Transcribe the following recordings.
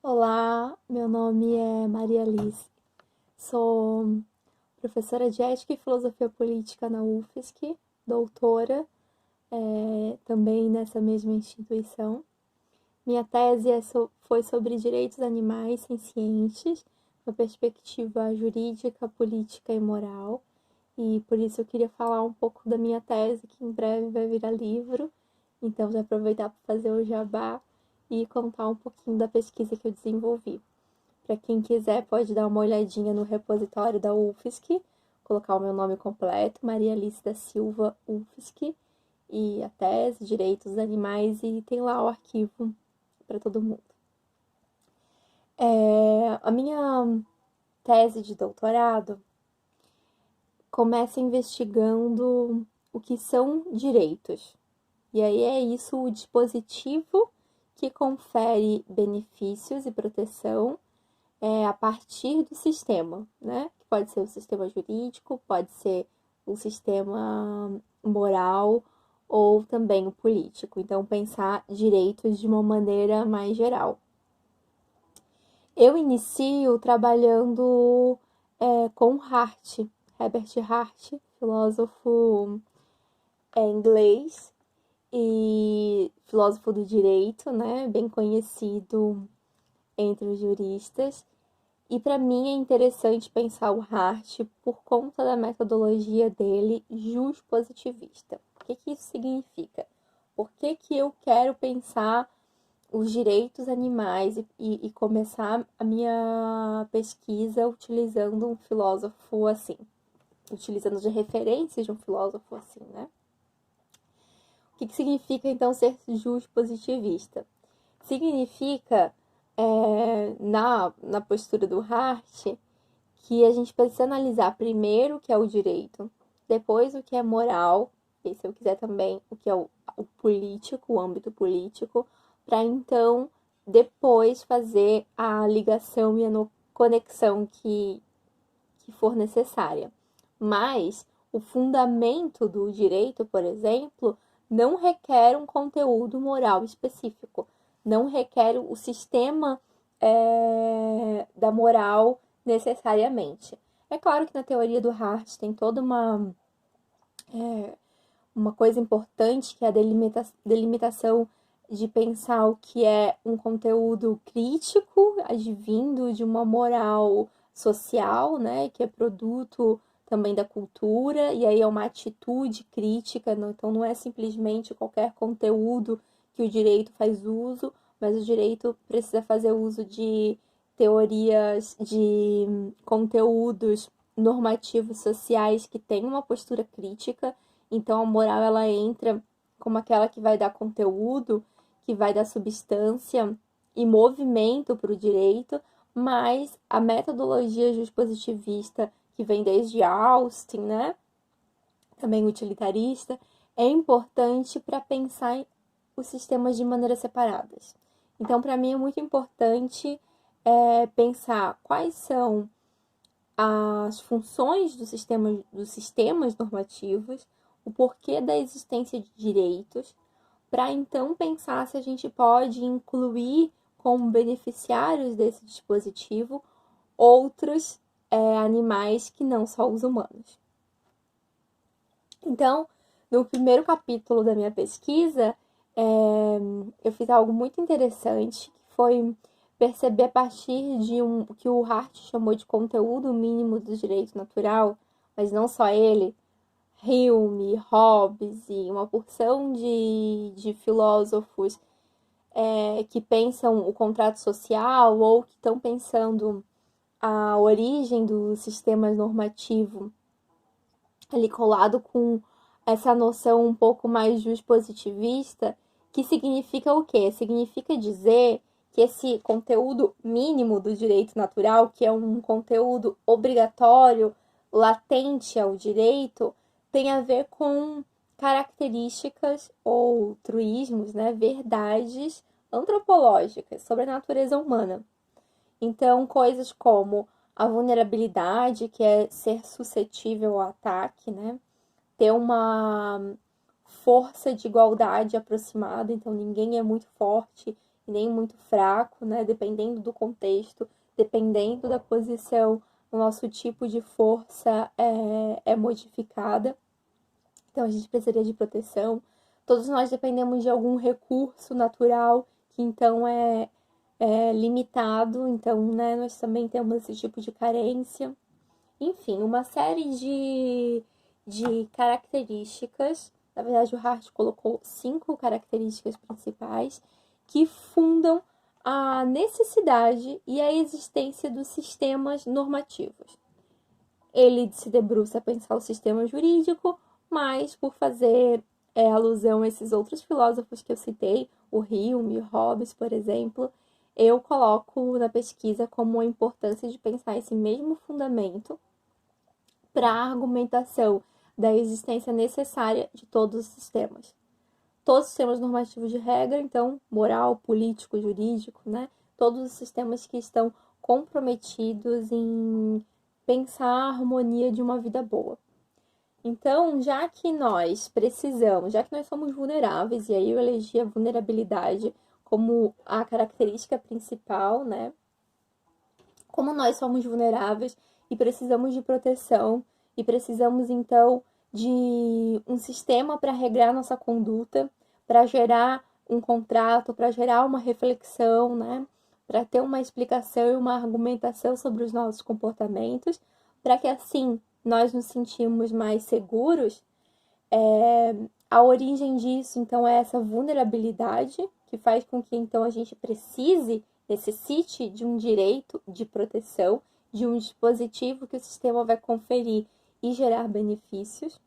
Olá, meu nome é Maria Alice, sou professora de Ética e Filosofia Política na UFSC, doutora, também nessa mesma instituição. Minha tese foi sobre direitos animais sencientes, uma perspectiva jurídica, política e moral, e por isso eu queria falar um pouco da minha tese, que em breve vai virar livro, então vou aproveitar para fazer o jabá e contar um pouquinho da pesquisa que eu desenvolvi. Para quem quiser, pode dar uma olhadinha no repositório da UFSC, colocar o meu nome completo, Maria Alice da Silva, UFSC, e a tese, direitos dos animais, e tem lá o arquivo para todo mundo. A minha tese de doutorado começa investigando o que são direitos. E aí é isso o dispositivo que confere benefícios e proteção a partir do sistema, né? Que pode ser o sistema jurídico, pode ser o sistema moral ou também o político. Então, pensar direitos de uma maneira mais geral. Eu inicio trabalhando com Hart, Herbert Hart, filósofo inglês e filósofo do direito, né? Bem conhecido entre os juristas. E para mim é interessante pensar o Hart por conta da metodologia dele juspositivista. O que isso significa? Por que eu quero pensar os direitos animais e começar a minha pesquisa utilizando um filósofo assim? Utilizando de referências de um filósofo assim, né? O que significa então ser juspositivista? Significa na postura do Hart, que a gente precisa analisar primeiro o que é o direito, depois o que é moral, e se eu quiser também o que é o político, o âmbito político, para então depois fazer a ligação e a conexão que for necessária. Mas o fundamento do direito, por exemplo, não requer um conteúdo moral específico, não requer o sistema da moral necessariamente. É claro que na teoria do Hart tem toda uma coisa importante que é a delimitação de pensar o que é um conteúdo crítico, advindo de uma moral social, né, que é produto também da cultura, e aí é uma atitude crítica, então não é simplesmente qualquer conteúdo que o direito faz uso, mas o direito precisa fazer uso de teorias, de conteúdos normativos sociais que têm uma postura crítica. Então a moral ela entra como aquela que vai dar conteúdo, que vai dar substância e movimento para o direito, mas a metodologia juspositivista, que vem desde Austin, né? Também utilitarista, é importante para pensar os sistemas de maneiras separadas. Então, para mim, é muito importante pensar quais são as funções dos sistemas normativos, o porquê da existência de direitos, para então pensar se a gente pode incluir como beneficiários desse dispositivo outros animais que não só os humanos. Então, no primeiro capítulo da minha pesquisa, eu fiz algo muito interessante, que foi perceber a partir de o que o Hart chamou de conteúdo mínimo do direito natural, mas não só ele, Hume, Hobbes e uma porção de filósofos que pensam o contrato social ou que estão pensando a origem do sistema normativo ali colado com essa noção um pouco mais juspositivista, que significa o quê? Significa dizer que esse conteúdo mínimo do direito natural, que é um conteúdo obrigatório, latente ao direito, tem a ver com características ou truísmos, né, verdades antropológicas sobre a natureza humana. Então, coisas como a vulnerabilidade, que é ser suscetível ao ataque, né? Ter uma força de igualdade aproximada, então ninguém é muito forte e nem muito fraco, né? Dependendo do contexto, dependendo da posição, o nosso tipo de força é modificada. Então, a gente precisaria de proteção. Todos nós dependemos de algum recurso natural que, então, é limitado. Então, né, nós também temos esse tipo de carência. Enfim, uma série de características. Na verdade, o Hart colocou 5 características principais que fundam a necessidade e a existência dos sistemas normativos. Ele se debruça a pensar o sistema jurídico, mas por fazer alusão a esses outros filósofos que eu citei, o Hume, Hobbes, por exemplo, eu coloco na pesquisa como a importância de pensar esse mesmo fundamento para a argumentação da existência necessária de todos os sistemas. Todos os sistemas normativos de regra, então, moral, político, jurídico, né? Todos os sistemas que estão comprometidos em pensar a harmonia de uma vida boa. Então, já que nós precisamos, já que nós somos vulneráveis, e aí eu elegi a vulnerabilidade como a característica principal, né? Como nós somos vulneráveis e precisamos de proteção, e precisamos então de um sistema para regrar nossa conduta, para gerar um contrato, para gerar uma reflexão, né? Para ter uma explicação e uma argumentação sobre os nossos comportamentos, para que assim nós nos sentimos mais seguros. A origem disso, então, é essa vulnerabilidade que faz com que, então, a gente necessite de um direito de proteção, de um dispositivo que o sistema vai conferir e gerar benefícios.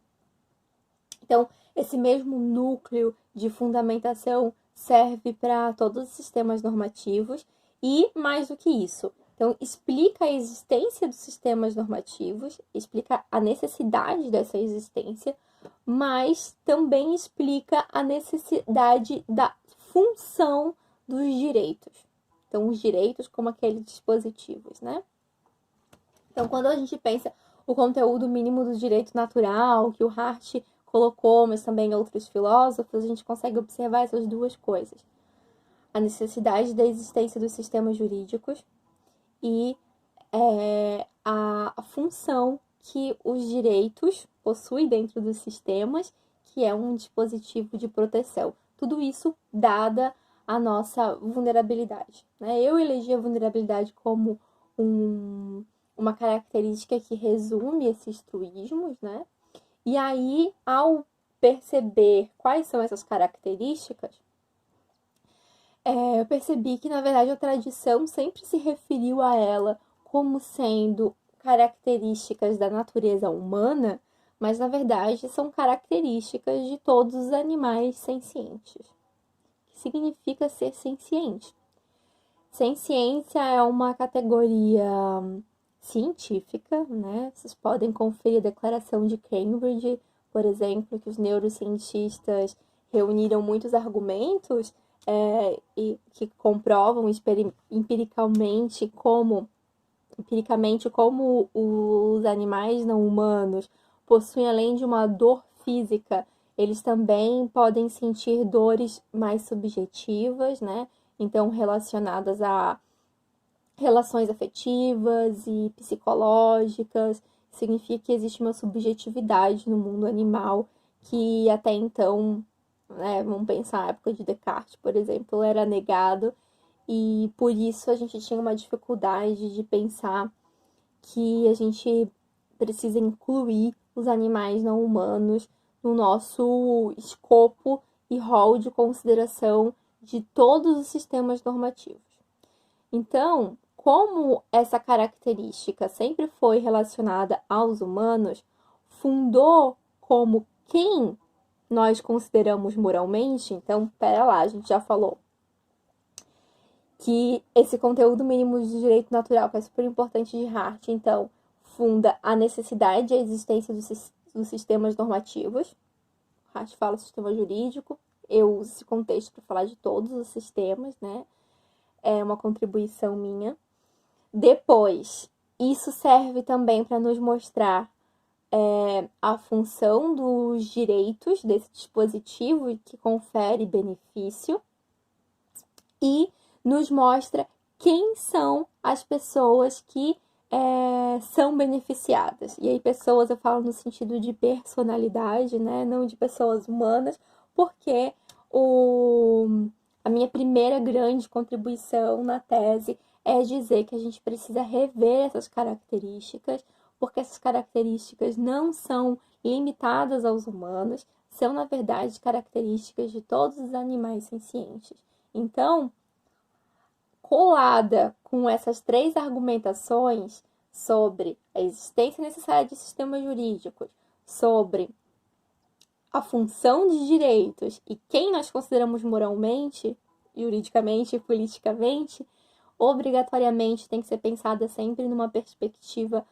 Então, esse mesmo núcleo de fundamentação serve para todos os sistemas normativos e, mais do que isso, então, explica a existência dos sistemas normativos, explica a necessidade dessa existência, mas também explica a necessidade da função dos direitos. Então, os direitos como aqueles dispositivos, né? Então, quando a gente pensa o conteúdo mínimo do direito natural, que o Hart colocou, mas também outros filósofos, a gente consegue observar essas duas coisas. A necessidade da existência dos sistemas jurídicos e a função que os direitos possuem dentro dos sistemas, que é um dispositivo de proteção. Tudo isso dada a nossa vulnerabilidade, né? Eu elegi a vulnerabilidade como uma característica que resume esses truísmos, né? E aí, ao perceber quais são essas características, eu percebi que, na verdade, a tradição sempre se referiu a ela como sendo características da natureza humana, mas, na verdade, são características de todos os animais sencientes. O que significa ser senciente? Ciência é uma categoria científica, né? Vocês podem conferir a Declaração de Cambridge, por exemplo, que os neurocientistas reuniram muitos argumentos e que comprovam empiricamente como os animais não humanos possuem, além de uma dor física, eles também podem sentir dores mais subjetivas, né? Então, relacionadas a relações afetivas e psicológicas. Significa que existe uma subjetividade no mundo animal que até então, né, vamos pensar na época de Descartes, por exemplo, era negado, e por isso a gente tinha uma dificuldade de pensar que a gente precisa incluir os animais não humanos no nosso escopo e rol de consideração de todos os sistemas normativos. Então, como essa característica sempre foi relacionada aos humanos, fundou como quem nós consideramos moralmente. Então, pera lá, a gente já falou que esse conteúdo mínimo de direito natural, que é super importante de Hart, então, funda a necessidade e a existência dos sistemas normativos. Hart fala sistema jurídico, eu uso esse contexto para falar de todos os sistemas, né? É uma contribuição minha. Depois, isso serve também para nos mostrar a função dos direitos desse dispositivo que confere benefício. e nos mostra quem são as pessoas que são beneficiadas. E aí, pessoas eu falo no sentido de personalidade, né? Não de pessoas humanas, porque a minha primeira grande contribuição na tese é dizer que a gente precisa rever essas características, porque essas características não são limitadas aos humanos, são, na verdade, características de todos os animais sencientes. Então, colada com essas três argumentações sobre a existência necessária de sistemas jurídicos, sobre a função de direitos e quem nós consideramos moralmente, juridicamente e politicamente, obrigatoriamente tem que ser pensada sempre numa perspectiva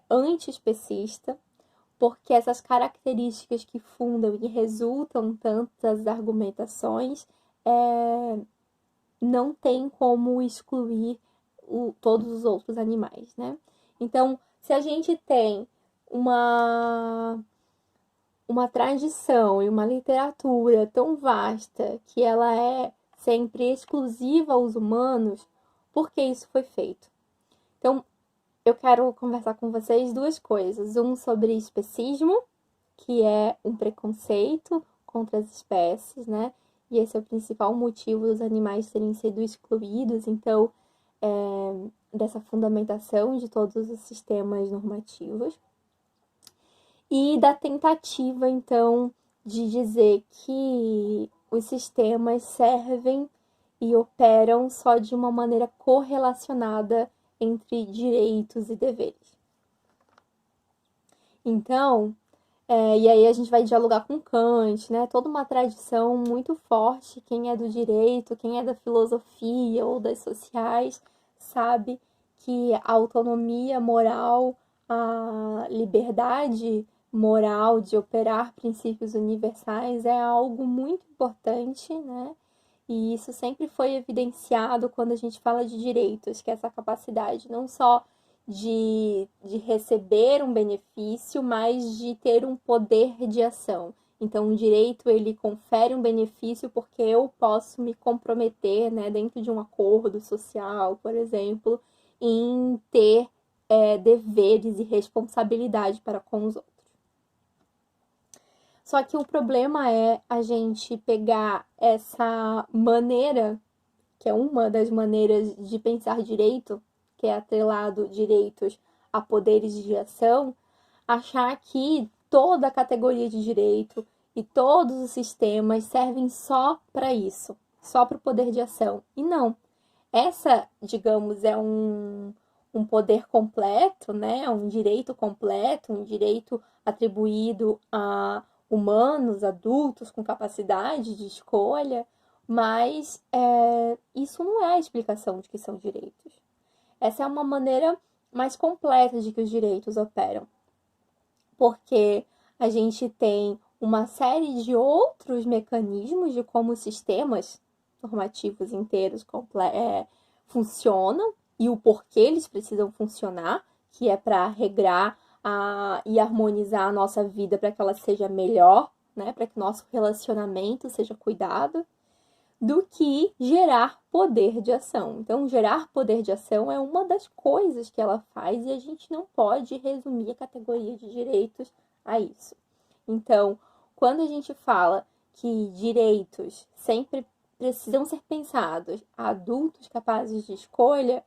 anti-especista, porque essas características que fundam e resultam tantas argumentações não tem como excluir todos os outros animais, né? Então, se a gente tem uma tradição e uma literatura tão vasta que ela é sempre exclusiva aos humanos, por que isso foi feito? Então, eu quero conversar com vocês duas coisas. Um sobre especismo, que é um preconceito contra as espécies, né? E esse é o principal motivo dos animais terem sido excluídos, então, dessa fundamentação de todos os sistemas normativos. E da tentativa, então, de dizer que os sistemas servem e operam só de uma maneira correlacionada entre direitos e deveres. Então, e aí a gente vai dialogar com Kant, né? Toda uma tradição muito forte. Quem é do direito, quem é da filosofia ou das sociais, sabe que a autonomia moral, a liberdade moral de operar princípios universais é algo muito importante, né? E isso sempre foi evidenciado quando a gente fala de direitos, que é essa capacidade não só de receber um benefício, mas de ter um poder de ação. Então, o direito, ele confere um benefício porque eu posso me comprometer, né, dentro de um acordo social, por exemplo, em ter deveres e responsabilidade para com os outros. Só que o problema é a gente pegar essa maneira, que é uma das maneiras de pensar direito, que é atrelado direitos a poderes de ação, achar que toda a categoria de direito e todos os sistemas servem só para isso, só para o poder de ação. E não. Essa, digamos, é um poder completo, né? Um direito completo, um direito atribuído a humanos, adultos com capacidade de escolha, mas isso não é a explicação de que são direitos. Essa é uma maneira mais completa de que os direitos operam, porque a gente tem uma série de outros mecanismos de como os sistemas normativos inteiros funcionam e o porquê eles precisam funcionar, que é para regrar e harmonizar a nossa vida para que ela seja melhor, né? Para que o nosso relacionamento seja cuidado, do que gerar poder de ação. Então, gerar poder de ação é uma das coisas que ela faz e a gente não pode resumir a categoria de direitos a isso. Então, quando a gente fala que direitos sempre precisam ser pensados a adultos capazes de escolha,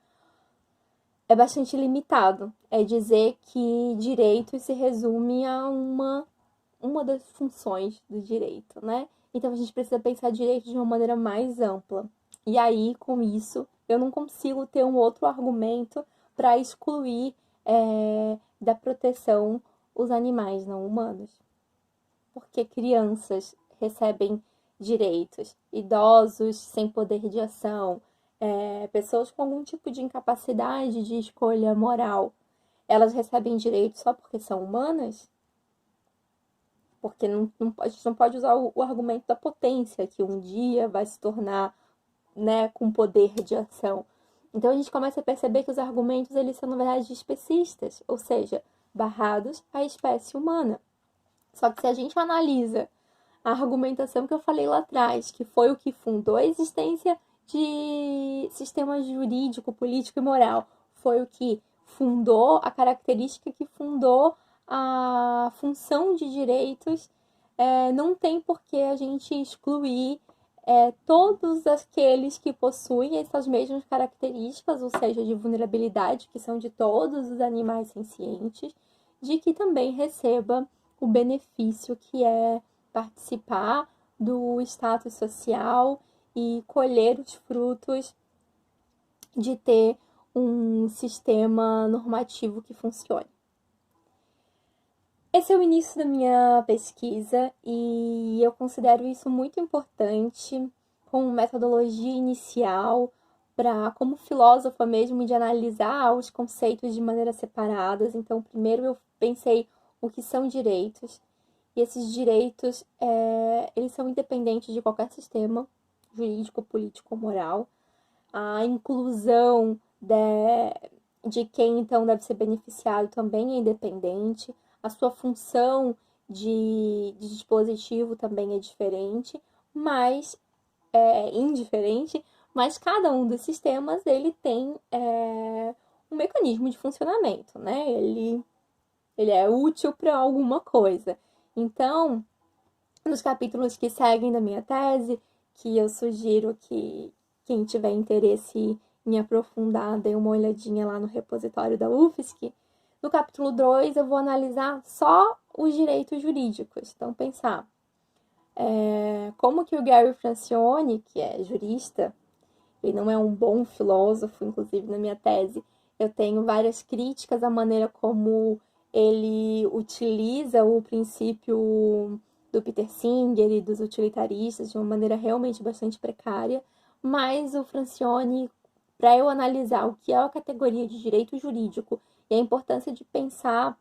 é bastante limitado. É dizer que direito se resume a uma das funções do direito, né? Então a gente precisa pensar direito de uma maneira mais ampla. E aí, com isso, eu não consigo ter um outro argumento para excluir da proteção os animais não humanos. Porque crianças recebem direitos, idosos sem poder de ação, pessoas com algum tipo de incapacidade de escolha moral, elas recebem direitos só porque são humanas? Porque a gente não pode usar o argumento da potência, que um dia vai se tornar, né, com poder de ação. Então a gente começa a perceber que os argumentos eles são, na verdade, especistas, ou seja, barrados à espécie humana. Só que se a gente analisa a argumentação que eu falei lá atrás, que foi o que fundou a existência de sistema jurídico, político e moral. Foi o que fundou, a característica que fundou a função de direitos. Não tem por que a gente excluir todos aqueles que possuem essas mesmas características, ou seja, de vulnerabilidade, que são de todos os animais sencientes, de que também receba o benefício que é participar do status social e colher os frutos de ter um sistema normativo que funcione. Esse é o início da minha pesquisa e eu considero isso muito importante como metodologia inicial para, como filósofa mesmo, de analisar os conceitos de maneira separadas. Então, primeiro eu pensei o que são direitos, e esses direitos, eles são independentes de qualquer sistema jurídico, político ou moral. A inclusão de quem então deve ser beneficiado também é independente. A sua função de dispositivo também é diferente, mas indiferente, mas cada um dos sistemas ele tem um mecanismo de funcionamento, né? Ele é útil para alguma coisa. Então, nos capítulos que seguem da minha tese, que eu sugiro que quem tiver interesse em aprofundar, dê uma olhadinha lá no repositório da UFSC. No capítulo 2, eu vou analisar só os direitos jurídicos. Então, pensar como que o Gary Francione, que é jurista, ele não é um bom filósofo, inclusive na minha tese, eu tenho várias críticas à maneira como ele utiliza o princípio do Peter Singer e dos utilitaristas de uma maneira realmente bastante precária, mas o Francione, para eu analisar o que é a categoria de direito jurídico e a importância de pensar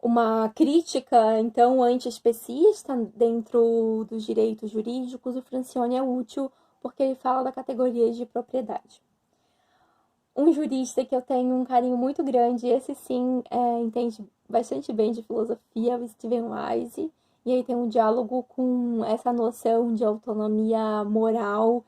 uma crítica, então, anti-especista dentro dos direitos jurídicos, o Francione é útil porque ele fala da categoria de propriedade. Um jurista que eu tenho um carinho muito grande, esse sim entende bastante bem de filosofia, é o Stephen Wise, e aí tem um diálogo com essa noção de autonomia moral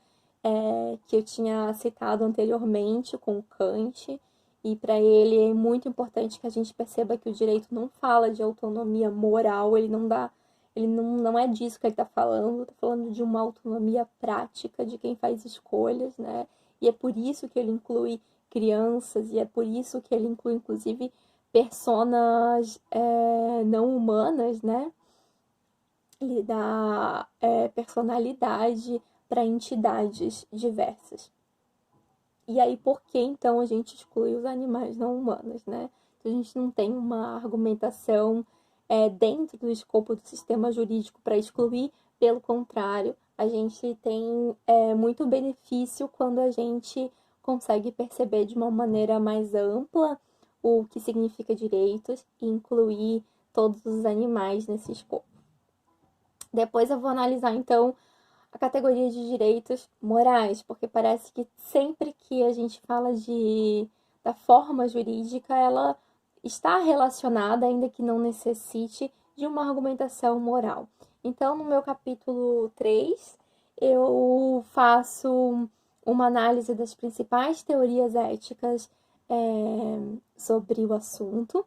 que eu tinha citado anteriormente com Kant, e para ele é muito importante que a gente perceba que o direito não fala de autonomia moral, ele não é disso que ele está falando de uma autonomia prática de quem faz escolhas, né? E é por isso que ele inclui crianças, e é por isso que ele inclui, inclusive, personas não humanas, né? Ele dá personalidade para entidades diversas. E aí, por que então a gente exclui os animais não humanos, né? A gente não tem uma argumentação dentro do escopo do sistema jurídico para excluir, pelo contrário, a gente tem muito benefício quando a gente consegue perceber de uma maneira mais ampla o que significa direitos e incluir todos os animais nesse escopo. Depois eu vou analisar, então, a categoria de direitos morais, porque parece que sempre que a gente fala da forma jurídica, ela está relacionada, ainda que não necessite, de uma argumentação moral. Então, no meu capítulo 3, eu faço uma análise das principais teorias éticas sobre o assunto.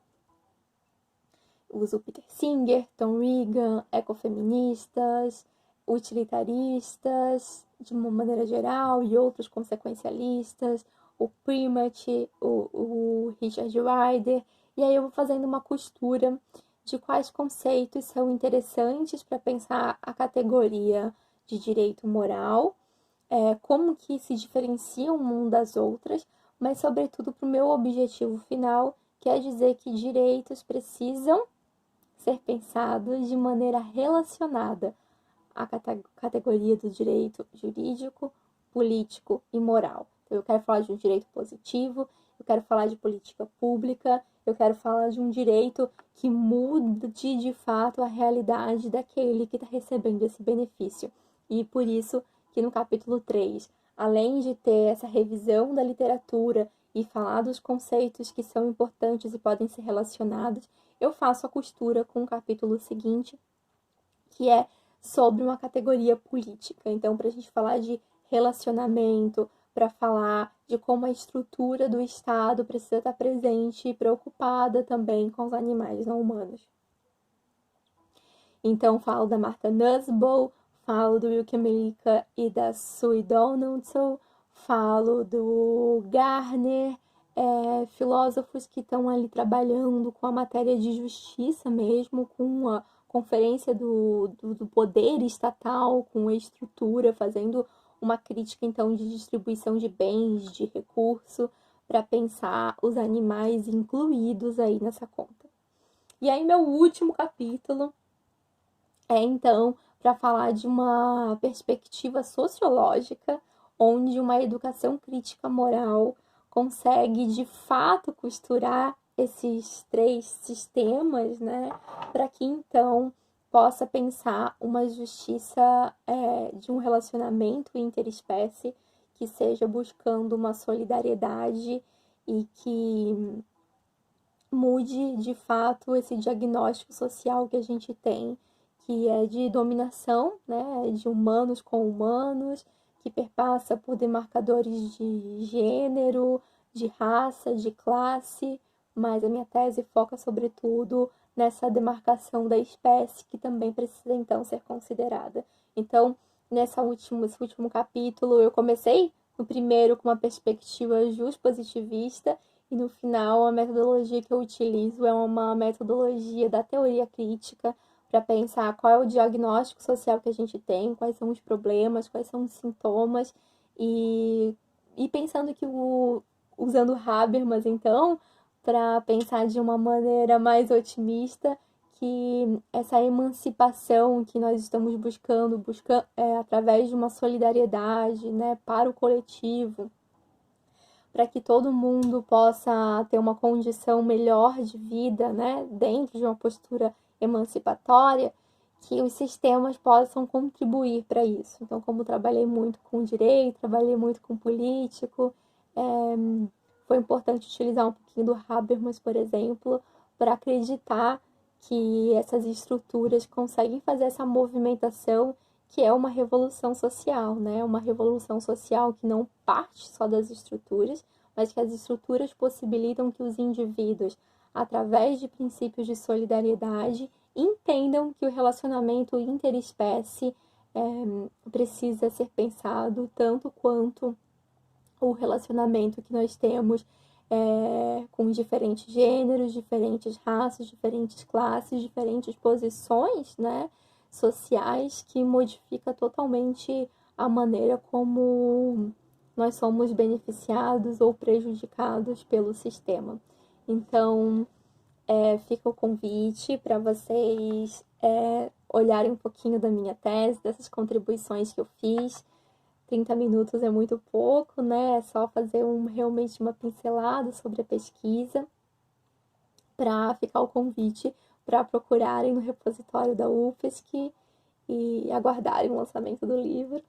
Uso Peter Singer, Tom Regan, ecofeministas, utilitaristas, de uma maneira geral, e outros consequencialistas, o Primate, o Richard Ryder, e aí eu vou fazendo uma costura de quais conceitos são interessantes para pensar a categoria de direito moral, como que se diferenciam uma das outras, mas sobretudo para o meu objetivo final, que é dizer que direitos precisam ser pensados de maneira relacionada à categoria do direito jurídico, político e moral. Então, eu quero falar de um direito positivo, eu quero falar de política pública, eu quero falar de um direito que mude de fato a realidade daquele que está recebendo esse benefício. E por isso que no capítulo 3, além de ter essa revisão da literatura e falar dos conceitos que são importantes e podem ser relacionados, eu faço a costura com o capítulo seguinte, que é sobre uma categoria política. Então, para a gente falar de relacionamento, para falar de como a estrutura do Estado precisa estar presente e preocupada também com os animais não humanos. Então, falo da Martha Nussbaum, falo do Wilke Melika e da Sue Donaldson, falo do Garner, filósofos que estão ali trabalhando com a matéria de justiça mesmo, com a conferência do poder estatal, com a estrutura, fazendo uma crítica então de distribuição de bens, de recurso, para pensar os animais incluídos aí nessa conta. E aí, meu último capítulo então para falar de uma perspectiva sociológica, onde uma educação crítica moral consegue de fato costurar esses três sistemas, né, para que então possa pensar uma justiça de um relacionamento interespécie que seja buscando uma solidariedade e que mude de fato esse diagnóstico social que a gente tem, que é de dominação, né, de humanos com humanos, que perpassa por demarcadores de gênero, de raça, de classe, mas a minha tese foca sobretudo nessa demarcação da espécie, que também precisa então ser considerada. Então, nesse último capítulo, eu comecei no primeiro com uma perspectiva positivista e no final a metodologia que eu utilizo é uma metodologia da teoria crítica para pensar qual é o diagnóstico social que a gente tem, quais são os problemas, quais são os sintomas e pensando que usando Habermas então para pensar de uma maneira mais otimista que essa emancipação que nós estamos buscando através de uma solidariedade, né, para o coletivo, para que todo mundo possa ter uma condição melhor de vida, né, dentro de uma postura emancipatória, que os sistemas possam contribuir para isso. Então, como trabalhei muito com direito, trabalhei muito com político, foi importante utilizar um pouquinho do Habermas, por exemplo, para acreditar que essas estruturas conseguem fazer essa movimentação que é uma revolução social, né? Uma revolução social que não parte só das estruturas, mas que as estruturas possibilitam que os indivíduos, através de princípios de solidariedade, entendam que o relacionamento interespécie precisa ser pensado tanto quanto o relacionamento que nós temos com diferentes gêneros, diferentes raças, diferentes classes, diferentes posições, né, sociais, que modifica totalmente a maneira como nós somos beneficiados ou prejudicados pelo sistema. Então, fica o convite para vocês olharem um pouquinho da minha tese, dessas contribuições que eu fiz. 30 minutos é muito pouco, né? É só fazer realmente uma pincelada sobre a pesquisa para ficar o convite para procurarem no repositório da UFSC e aguardarem o lançamento do livro.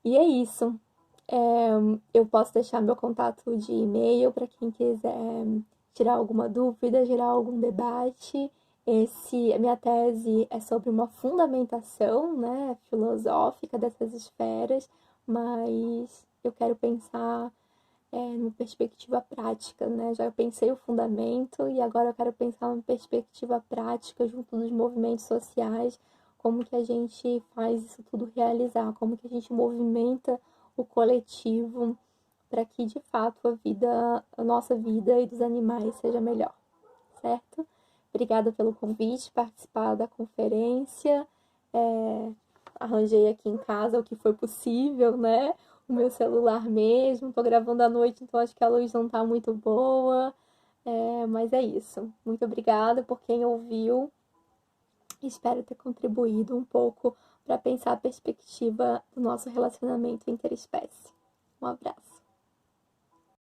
E é isso. Eu posso deixar meu contato de e-mail para quem quiser tirar alguma dúvida, gerar algum debate. A minha tese é sobre uma fundamentação, né, filosófica dessas esferas, mas eu quero pensar numa perspectiva prática, né? Já pensei o fundamento e agora eu quero pensar numa perspectiva prática junto dos movimentos sociais, como que a gente faz isso tudo realizar, como que a gente movimenta o coletivo para que de fato a nossa vida e dos animais seja melhor, certo? Obrigada pelo convite, participar da conferência. Arranjei aqui em casa o que foi possível, né? O meu celular mesmo. Tô gravando à noite, então acho que a luz não tá muito boa. Mas é isso. Muito obrigada por quem ouviu. Espero ter contribuído um pouco para pensar a perspectiva do nosso relacionamento interespécie. Um abraço.